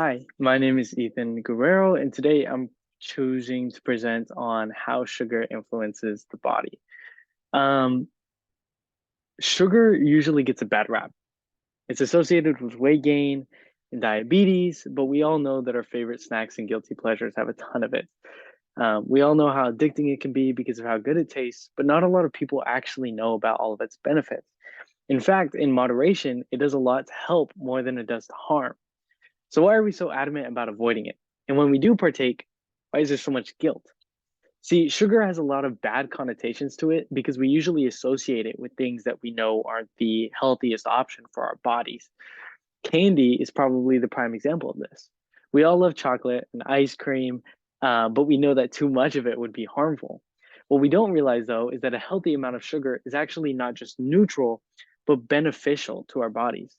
Hi, my name is Ethan Guerrero, and today I'm choosing to present on how sugar influences the body. Um, Sugar usually gets a bad rap. It's associated with weight gain and diabetes, but we all know that our favorite snacks and guilty pleasures have a ton of it. We all know how addicting it can be because of how good it tastes, but not a lot of people actually know about all of its benefits. In fact, in moderation, it does a lot to help more than it does to harm. So why are we so adamant about avoiding it? And when we do partake, why is there so much guilt? See, sugar has a lot of bad connotations to it because we usually associate it with things that we know aren't the healthiest option for our bodies. Candy is probably the prime example of this. We all love chocolate and ice cream, but we know that too much of it would be harmful. What we don't realize, though, is that a healthy amount of sugar is actually not just neutral, but beneficial to our bodies.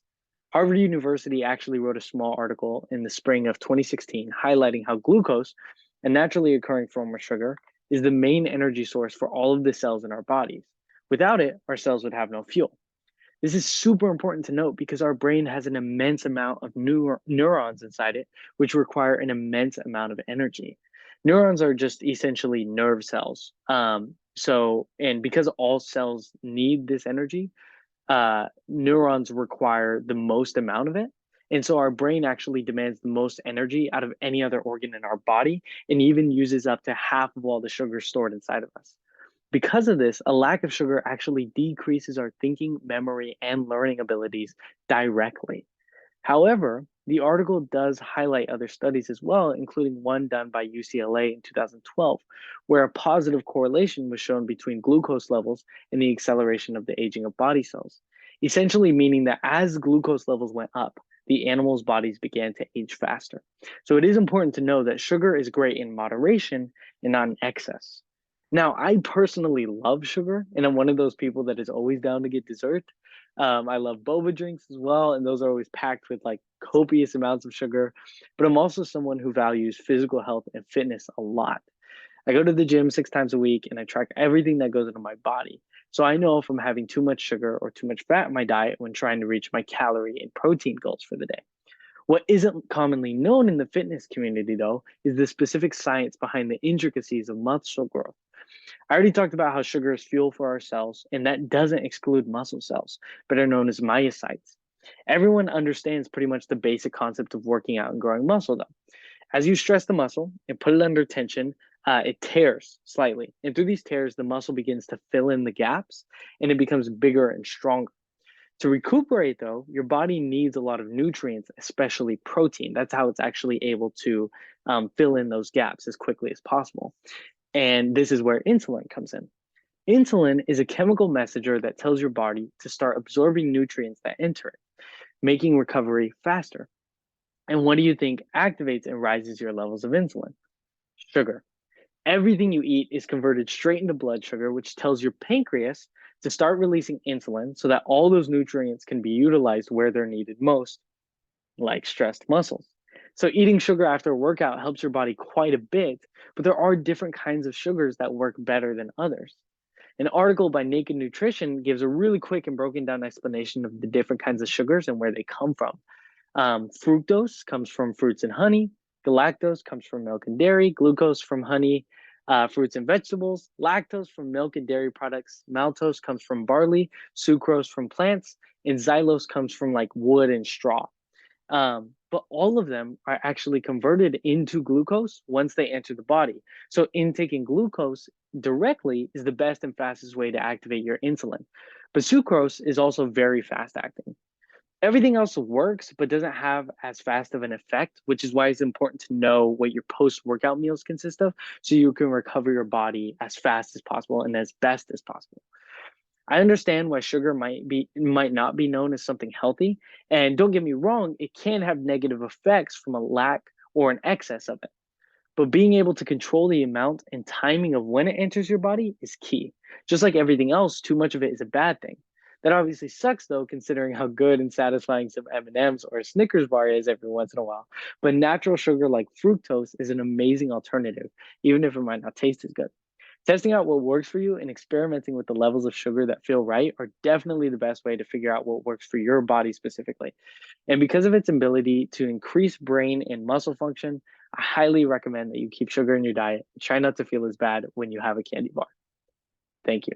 Harvard University actually wrote a small article in the spring of 2016 highlighting how glucose, a naturally occurring form of sugar, is the main energy source for all of the cells in our bodies. Without it, our cells would have no fuel. This is super important to note because our brain has an immense amount of neurons inside it, which require an immense amount of energy. Neurons are just essentially nerve cells. And because all cells need this energy, neurons require the most amount of it. And so our brain actually demands the most energy out of any other organ in our body and even uses up to half of all the sugar stored inside of us. Because of this, a lack of sugar actually decreases our thinking, memory, and learning abilities directly. However, the article does highlight other studies as well, including one done by UCLA in 2012, where a positive correlation was shown between glucose levels and the acceleration of the aging of body cells, essentially meaning that as glucose levels went up, the animals' bodies began to age faster. So it is important to know that sugar is great in moderation and not in excess. Now, I personally love sugar, and I'm one of those people that is always down to get dessert. I love boba drinks as well, and those are always packed with like copious amounts of sugar. But I'm also someone who values physical health and fitness a lot. I go to the gym 6 times a week and I track everything that goes into my body. So I know if I'm having too much sugar or too much fat in my diet when trying to reach my calorie and protein goals for the day. What isn't commonly known in the fitness community, though, is the specific science behind the intricacies of muscle growth. I already talked about how sugar is fuel for our cells, and that doesn't exclude muscle cells, better known as myocytes. Everyone understands pretty much the basic concept of working out and growing muscle, though. As you stress the muscle and put it under tension, it tears slightly. And through these tears, the muscle begins to fill in the gaps and it becomes bigger and stronger. To recuperate, though, your body needs a lot of nutrients, especially protein. That's how it's actually able to fill in those gaps as quickly as possible. And this is where insulin comes in. Insulin is a chemical messenger that tells your body to start absorbing nutrients that enter it, making recovery faster. And what do you think activates and rises your levels of insulin? Sugar. Everything you eat is converted straight into blood sugar, which tells your pancreas to start releasing insulin so that all those nutrients can be utilized where they're needed most, like stressed muscles. So, eating sugar after a workout helps your body quite a bit, but there are different kinds of sugars that work better than others. An article by Naked Nutrition gives a really quick and broken down explanation of the different kinds of sugars and where they come from. Fructose comes from fruits and honey. Galactose comes from milk and dairy. Glucose from honey, fruits and vegetables. Lactose from milk and dairy products. Maltose comes from barley. Sucrose from plants. And xylose comes from like wood and straw. But all of them are actually converted into glucose once they enter the body. So, intaking glucose directly is the best and fastest way to activate your insulin. But sucrose is also very fast acting. Everything else works, but doesn't have as fast of an effect, which is why it's important to know what your post workout meals consist of so you can recover your body as fast as possible and as best as possible. I understand why sugar might not be known as something healthy, and don't get me wrong, it can have negative effects from a lack or an excess of it. But being able to control the amount and timing of when it enters your body is key. Just like everything else, too much of it is a bad thing. That obviously sucks though, considering how good and satisfying some M&Ms or a Snickers bar is every once in a while. But natural sugar like fructose is an amazing alternative, even if it might not taste as good. Testing out what works for you and experimenting with the levels of sugar that feel right are definitely the best way to figure out what works for your body specifically. And because of its ability to increase brain and muscle function, I highly recommend that you keep sugar in your diet. Try not to feel as bad when you have a candy bar. Thank you.